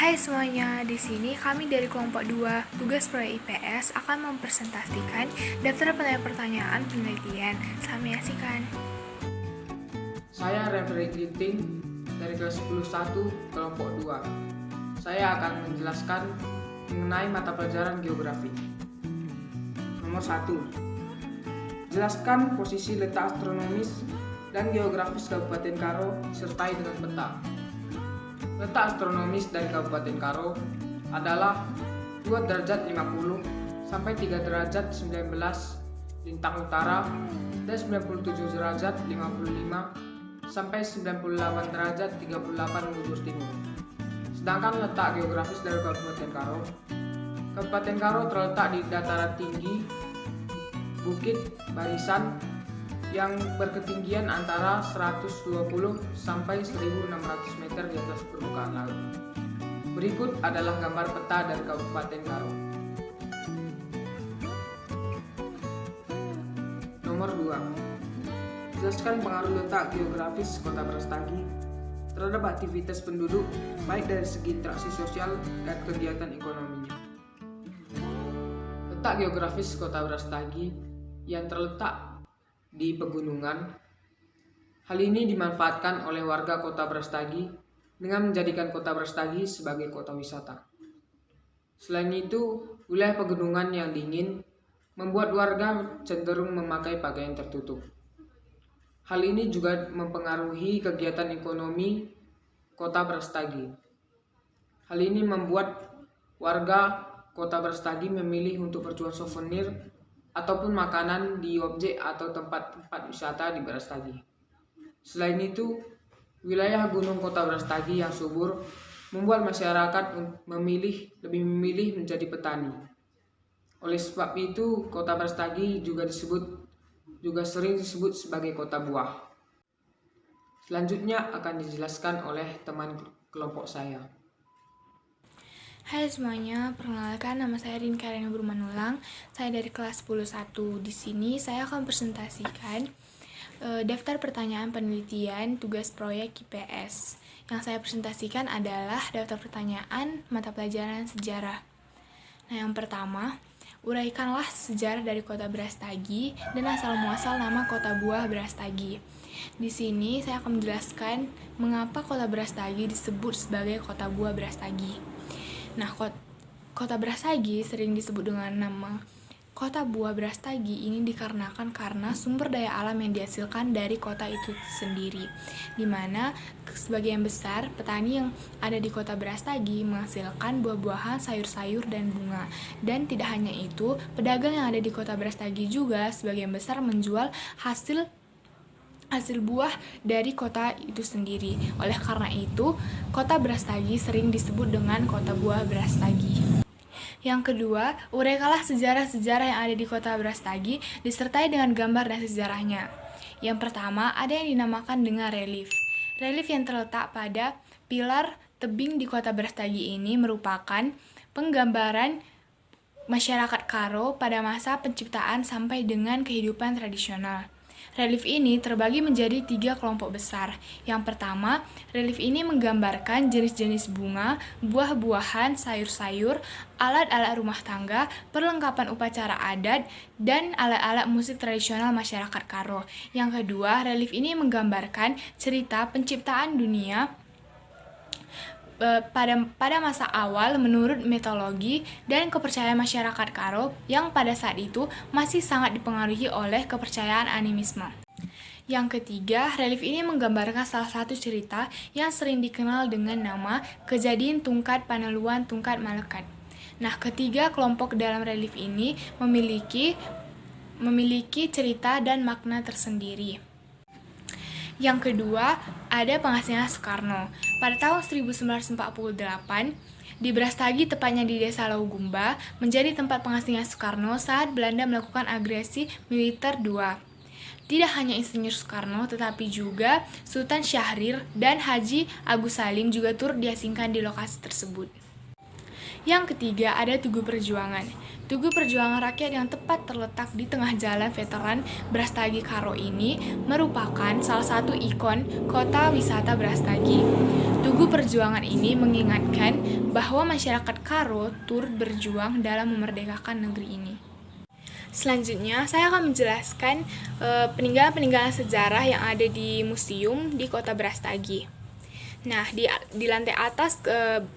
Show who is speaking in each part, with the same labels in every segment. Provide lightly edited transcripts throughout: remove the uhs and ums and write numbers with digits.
Speaker 1: Hai semuanya, di sini kami dari kelompok 2 tugas proyek IPS akan mempresentasikan daftar pertanyaan penelitian. Selamat menyaksikan.
Speaker 2: Saya Reverie Ginting dari kelas 10-1 kelompok 2. Saya akan menjelaskan mengenai mata pelajaran geografi. Nomor 1. Jelaskan posisi letak astronomis dan geografis Kabupaten Karo disertai dengan peta. Letak astronomis dari Kabupaten Karo adalah 2 derajat 50 sampai 3 derajat 19 lintang utara dan 97 derajat 55 sampai 98 derajat 38 bujur timur. Sedangkan letak geografis dari Kabupaten Karo terletak di dataran tinggi Bukit Barisan yang berketinggian antara 120 sampai 1.600 meter di atas permukaan laut. Berikut adalah gambar peta dari Kabupaten Karo. Nomor 2. Jelaskan pengaruh letak geografis Kota Brastagi terhadap aktivitas penduduk, baik dari segi interaksi sosial dan kegiatan ekonominya. Letak geografis Kota Brastagi yang terletak di pegunungan. Hal ini dimanfaatkan oleh warga Kota Brastagi dengan menjadikan Kota Brastagi sebagai kota wisata. Selain itu, wilayah pegunungan yang dingin membuat warga cenderung memakai pakaian tertutup. Hal ini juga mempengaruhi kegiatan ekonomi Kota Brastagi. Hal ini membuat warga Kota Brastagi memilih untuk berjualan souvenir ataupun makanan di objek atau tempat-tempat wisata di Brastagi. Selain itu, wilayah gunung Kota Brastagi yang subur membuat masyarakat lebih memilih menjadi petani. Oleh sebab itu, Kota Brastagi juga sering disebut sebagai kota buah. Selanjutnya akan dijelaskan oleh teman kelompok saya.
Speaker 1: Hai semuanya, perkenalkan nama saya Rin Karyana Burmanulang. Saya dari kelas 10-1. Di sini saya akan presentasikan daftar pertanyaan penelitian tugas proyek IPS. Yang saya presentasikan adalah daftar pertanyaan mata pelajaran sejarah. Nah, yang pertama, uraikanlah sejarah dari Kota Brastagi dan asal-muasal nama Kota Buah Brastagi. Di sini saya akan menjelaskan mengapa Kota Brastagi disebut sebagai Kota Buah Brastagi. Nah, Kota Brastagi sering disebut dengan nama Kota Buah Brastagi ini dikarenakan karena sumber daya alam yang dihasilkan dari kota itu sendiri, di mana sebagian besar petani yang ada di Kota Brastagi menghasilkan buah-buahan, sayur-sayur, dan bunga. Dan tidak hanya itu, pedagang yang ada di Kota Brastagi juga sebagian besar menjual hasil buah dari kota itu sendiri. Oleh karena itu, Kota Brastagi sering disebut dengan Kota Buah Brastagi. Yang kedua, uraikanlah sejarah-sejarah yang ada di Kota Brastagi disertai dengan gambar dan sejarahnya. Yang pertama, ada yang dinamakan dengan relief. Relief yang terletak pada pilar tebing di Kota Brastagi ini merupakan penggambaran masyarakat Karo pada masa penciptaan sampai dengan kehidupan tradisional. Relief ini terbagi menjadi 3 kelompok besar. Yang pertama, relief ini menggambarkan jenis-jenis bunga, buah-buahan, sayur-sayur, alat-alat rumah tangga, perlengkapan upacara adat, dan alat-alat musik tradisional masyarakat Karo. Yang kedua, relief ini menggambarkan cerita penciptaan dunia pada masa awal menurut mitologi dan kepercayaan masyarakat Karo yang pada saat itu masih sangat dipengaruhi oleh kepercayaan animisme. Yang ketiga, relief ini menggambarkan salah satu cerita yang sering dikenal dengan nama Kejadian Tungkat Paneluan Tungkat Malekat. Nah, ketiga kelompok dalam relief ini memiliki cerita dan makna tersendiri. Yang kedua, ada penghasilnya Soekarno. Pada tahun 1948, di Brastagi, tepatnya di Desa Laugumba, menjadi tempat penghasilnya Soekarno saat Belanda melakukan agresi militer II. Tidak hanya Insinyur Soekarno, tetapi juga Sultan Syahrir dan Haji Agus Salim juga turut diasingkan di lokasi tersebut. Yang ketiga ada Tugu Perjuangan. Tugu Perjuangan Rakyat yang tepat terletak di tengah jalan veteran Brastagi Karo ini merupakan salah satu ikon kota wisata Brastagi. Tugu Perjuangan ini mengingatkan bahwa masyarakat Karo turut berjuang dalam memerdekakan negeri ini. Selanjutnya, saya akan menjelaskan peninggalan-peninggalan sejarah yang ada di museum di kota Brastagi. Nah, di lantai atas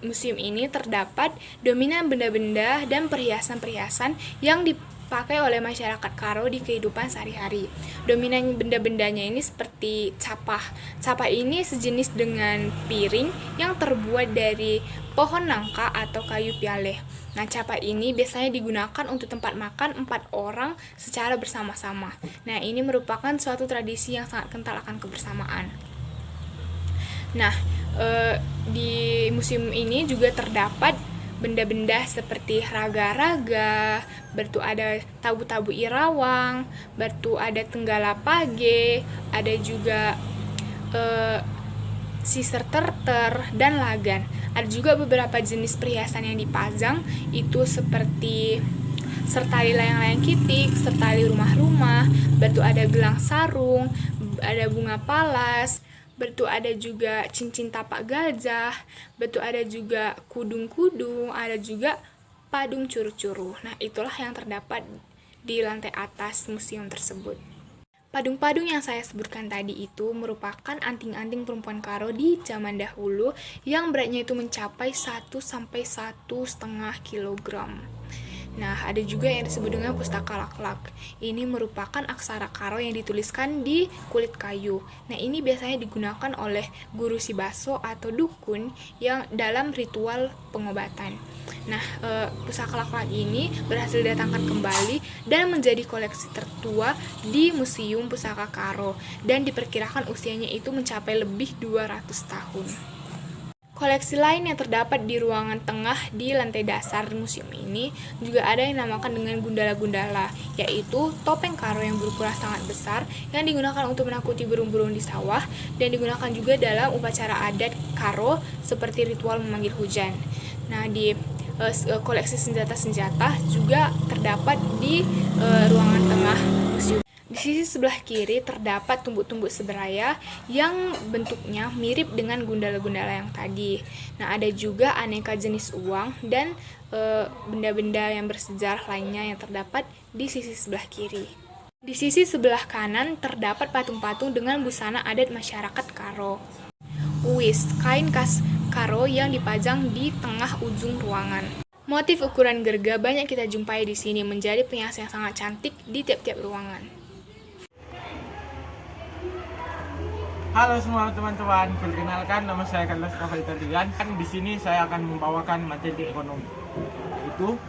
Speaker 1: museum ini terdapat dominan benda-benda dan perhiasan-perhiasan yang dipakai oleh masyarakat Karo di kehidupan sehari-hari. Dominan benda-bendanya ini seperti capah. Capah ini sejenis dengan piring yang terbuat dari pohon nangka atau kayu pialeh. Nah, capah ini biasanya digunakan untuk tempat makan 4 orang secara bersama-sama. Nah, ini merupakan suatu tradisi yang sangat kental akan kebersamaan. Nah, di museum ini juga terdapat benda-benda seperti raga-raga, bertu ada tabu-tabu Irawang, bertu ada Tenggala Page, ada juga sisir terter, dan lagan. Ada juga beberapa jenis perhiasan yang dipajang, itu seperti sertali layang-layang kitik, sertali rumah-rumah, bertu ada gelang sarung, ada bunga palas, bertu ada juga cincin tapak gajah, bertu ada juga kudung-kudung, ada juga padung curu-curu. Nah, itulah yang terdapat di lantai atas museum tersebut. Padung-padung yang saya sebutkan tadi itu merupakan anting-anting perempuan Karo di zaman dahulu yang beratnya itu mencapai 1-1,5 kilogram. Nah, ada juga yang disebut dengan pustaka laklak. Ini merupakan aksara Karo yang dituliskan di kulit kayu. Nah, ini biasanya digunakan oleh guru sibaso atau dukun yang dalam ritual pengobatan. Nah, pusaka laklak ini berhasil didatangkan kembali dan menjadi koleksi tertua di Museum Pusaka Karo dan diperkirakan usianya itu mencapai lebih 200 tahun. Koleksi lain yang terdapat di ruangan tengah di lantai dasar museum ini juga ada yang dinamakan dengan gundala-gundala, yaitu topeng Karo yang berukuran sangat besar yang digunakan untuk menakuti burung-burung di sawah dan digunakan juga dalam upacara adat Karo seperti ritual memanggil hujan. Nah, di koleksi senjata-senjata juga terdapat di ruangan tengah museum. Di sisi sebelah kiri terdapat tumbuk-tumbuk seberaya yang bentuknya mirip dengan gundala-gundala yang tadi. Nah, ada juga aneka jenis uang dan benda-benda yang bersejarah lainnya yang terdapat di sisi sebelah kiri. Di sisi sebelah kanan terdapat patung-patung dengan busana adat masyarakat Karo. Uwis, kain khas Karo yang dipajang di tengah ujung ruangan. Motif ukuran gerga banyak kita jumpai di sini, menjadi perhiasan yang sangat cantik di tiap-tiap ruangan.
Speaker 3: Halo semua teman-teman, perkenalkan nama saya Carlos Rafael Tardigan. Di sini saya akan membawakan materi ekonomi. Itu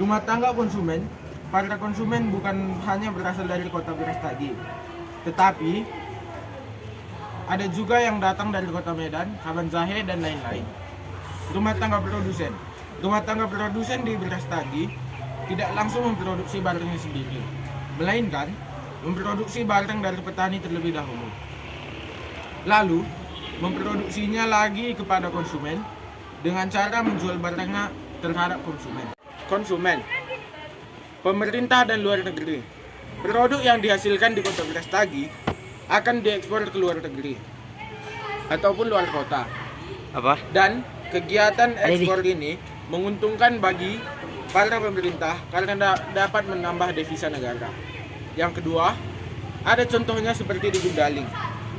Speaker 3: rumah tangga konsumen. Para konsumen bukan hanya berasal dari kota Brastagi, tetapi ada juga yang datang dari kota Medan, Kabanjahe, dan lain-lain. Rumah tangga produsen. Rumah tangga produsen di Brastagi tidak langsung memproduksi barangnya sendiri, melainkan memproduksi barang dari petani terlebih dahulu, lalu memproduksinya lagi kepada konsumen dengan cara menjual barangnya terhadap konsumen. Konsumen, pemerintah dan luar negeri. Produk yang dihasilkan di kota Brastagi akan diekspor ke luar negeri ataupun luar kota. Dan kegiatan ekspor ini menguntungkan bagi para pemerintah karena dapat menambah devisa negara. Yang kedua, ada contohnya seperti di Gundaling,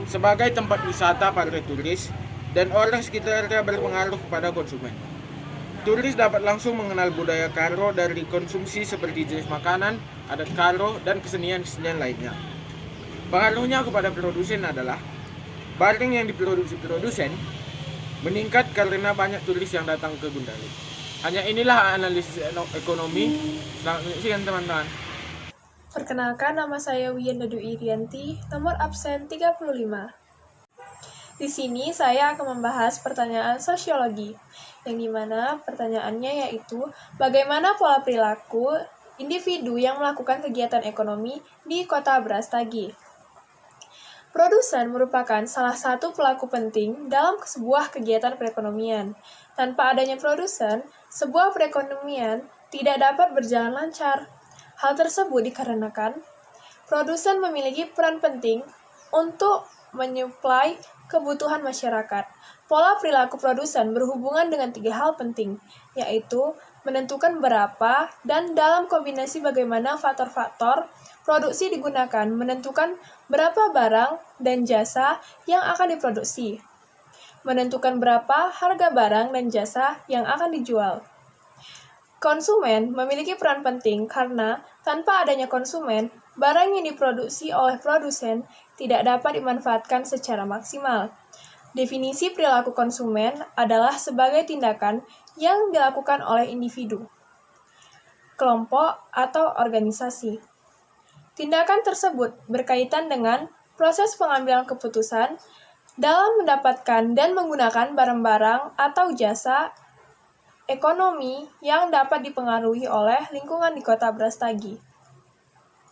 Speaker 3: sebagai tempat wisata para turis dan orang sekitarnya berpengaruh kepada konsumen. Turis dapat langsung mengenal budaya Karo dari konsumsi seperti jenis makanan, adat Karo, dan kesenian-kesenian lainnya. Pengaruhnya kepada produsen adalah barang yang diproduksi produsen meningkat karena banyak turis yang datang ke Gundaling. Hanya inilah analisis ekonomi. Selamat menyaksikan teman-teman.
Speaker 4: Perkenalkan, nama saya Wiyanda Dwi Irianti, nomor absen 35. Di sini saya akan membahas pertanyaan sosiologi, yang dimana pertanyaannya yaitu bagaimana pola perilaku individu yang melakukan kegiatan ekonomi di kota Brastagi. Produsen merupakan salah satu pelaku penting dalam sebuah kegiatan perekonomian. Tanpa adanya produsen, sebuah perekonomian tidak dapat berjalan lancar. Hal tersebut dikarenakan produsen memiliki peran penting untuk menyuplai kebutuhan masyarakat. Pola perilaku produsen berhubungan dengan 3 hal penting, yaitu menentukan berapa dan dalam kombinasi bagaimana faktor-faktor produksi digunakan menentukan berapa barang dan jasa yang akan diproduksi, menentukan berapa harga barang dan jasa yang akan dijual. Konsumen memiliki peran penting karena tanpa adanya konsumen, barang yang diproduksi oleh produsen tidak dapat dimanfaatkan secara maksimal. Definisi perilaku konsumen adalah sebagai tindakan yang dilakukan oleh individu, kelompok, atau organisasi. Tindakan tersebut berkaitan dengan proses pengambilan keputusan dalam mendapatkan dan menggunakan barang-barang atau jasa ekonomi yang dapat dipengaruhi oleh lingkungan di Kota Brastagi.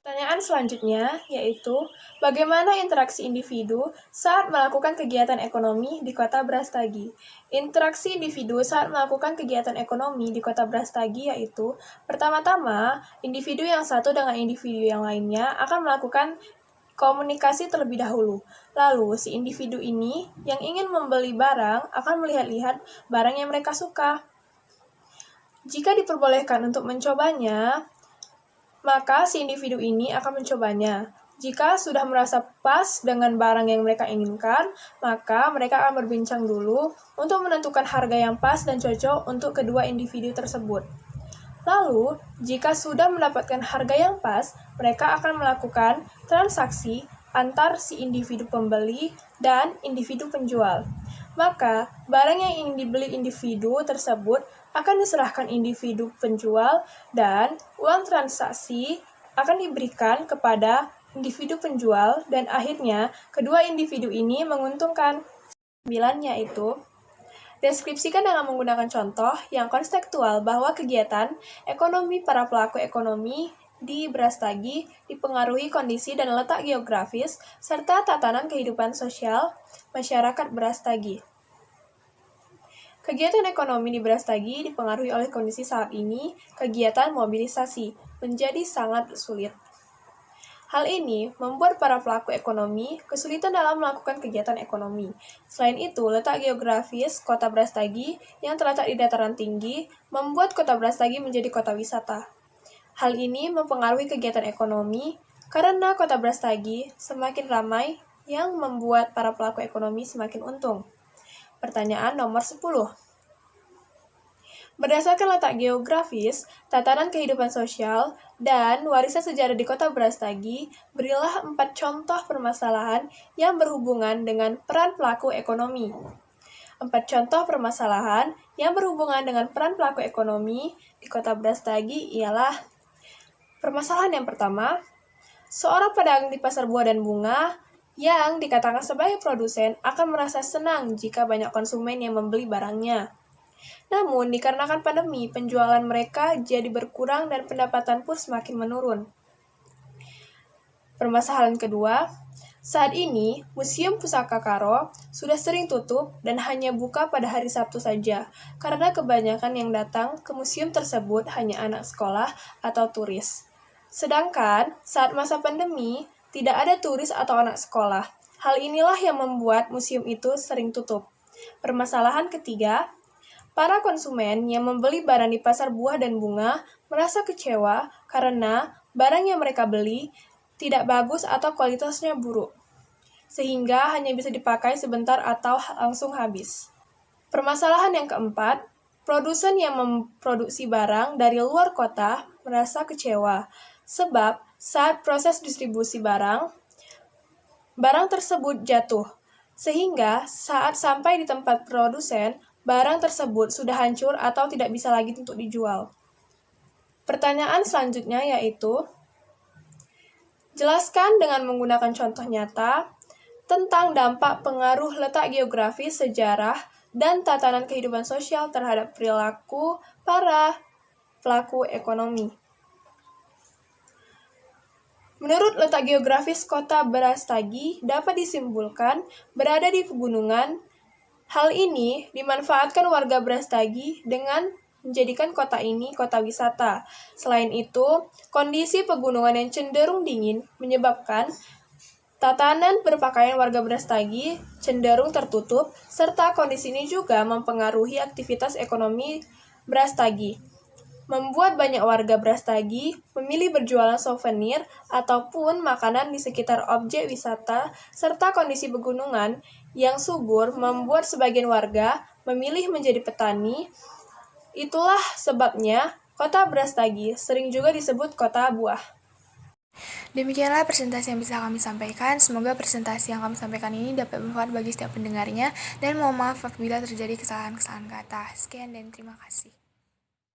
Speaker 4: Pertanyaan selanjutnya yaitu, bagaimana interaksi individu saat melakukan kegiatan ekonomi di Kota Brastagi? Interaksi individu saat melakukan kegiatan ekonomi di Kota Brastagi yaitu, pertama-tama, individu yang satu dengan individu yang lainnya akan melakukan komunikasi terlebih dahulu. Lalu, si individu ini yang ingin membeli barang akan melihat-lihat barang yang mereka suka. Jika diperbolehkan untuk mencobanya, maka si individu ini akan mencobanya. Jika sudah merasa pas dengan barang yang mereka inginkan, maka mereka akan berbincang dulu untuk menentukan harga yang pas dan cocok untuk kedua individu tersebut. Lalu, jika sudah mendapatkan harga yang pas, mereka akan melakukan transaksi antar si individu pembeli dan individu penjual. Maka, barang yang ingin dibeli individu tersebut akan diserahkan individu penjual dan uang transaksi akan diberikan kepada individu penjual dan akhirnya kedua individu ini menguntungkan. 9 yaitu deskripsikan dengan menggunakan contoh yang konstekstual bahwa kegiatan ekonomi para pelaku ekonomi di Brastagi dipengaruhi kondisi dan letak geografis serta tatanan kehidupan sosial masyarakat Brastagi. Kegiatan ekonomi di Brastagi dipengaruhi oleh kondisi saat ini, kegiatan mobilisasi menjadi sangat sulit. Hal ini membuat para pelaku ekonomi kesulitan dalam melakukan kegiatan ekonomi. Selain itu, letak geografis Kota Brastagi yang terletak di dataran tinggi membuat Kota Brastagi menjadi kota wisata. Hal ini mempengaruhi kegiatan ekonomi karena Kota Brastagi semakin ramai yang membuat para pelaku ekonomi semakin untung. Pertanyaan nomor 10. Berdasarkan letak geografis, tatanan kehidupan sosial, dan warisan sejarah di Kota Brastagi, berilah 4 contoh permasalahan yang berhubungan dengan peran pelaku ekonomi. 4 contoh permasalahan yang berhubungan dengan peran pelaku ekonomi di Kota Brastagi ialah: permasalahan yang pertama, seorang pedagang di pasar buah dan bunga yang dikatakan sebagai produsen akan merasa senang jika banyak konsumen yang membeli barangnya. Namun, dikarenakan pandemi, penjualan mereka jadi berkurang dan pendapatan pun semakin menurun. Permasalahan kedua, saat ini Museum Pusaka Karo sudah sering tutup dan hanya buka pada hari Sabtu saja, karena kebanyakan yang datang ke museum tersebut hanya anak sekolah atau turis. Sedangkan saat masa pandemi, tidak ada turis atau anak sekolah. Hal inilah yang membuat museum itu sering tutup. Permasalahan ketiga, para konsumen yang membeli barang di pasar buah dan bunga merasa kecewa karena barang yang mereka beli tidak bagus atau kualitasnya buruk, sehingga hanya bisa dipakai sebentar atau langsung habis. Permasalahan yang keempat, produsen yang memproduksi barang dari luar kota merasa kecewa, sebab saat proses distribusi barang tersebut jatuh, sehingga saat sampai di tempat produsen, barang tersebut sudah hancur atau tidak bisa lagi untuk dijual. Pertanyaan selanjutnya yaitu, jelaskan dengan menggunakan contoh nyata tentang dampak pengaruh letak geografis, sejarah, dan tatanan kehidupan sosial terhadap perilaku para pelaku ekonomi. Menurut letak geografis kota Brastagi dapat disimpulkan berada di pegunungan. Hal ini dimanfaatkan warga Brastagi dengan menjadikan kota ini kota wisata. Selain itu, kondisi pegunungan yang cenderung dingin menyebabkan tatanan berpakaian warga Brastagi cenderung tertutup, serta kondisi ini juga mempengaruhi aktivitas ekonomi Brastagi, membuat banyak warga Brastagi memilih berjualan souvenir ataupun makanan di sekitar objek wisata, serta kondisi pegunungan yang subur membuat sebagian warga memilih menjadi petani. Itulah sebabnya kota Brastagi sering juga disebut kota buah.
Speaker 1: Demikianlah presentasi yang bisa kami sampaikan. Semoga presentasi yang kami sampaikan ini dapat bermanfaat bagi setiap pendengarnya, dan mohon maaf apabila terjadi kesalahan-kesalahan kata. Sekian dan terima kasih.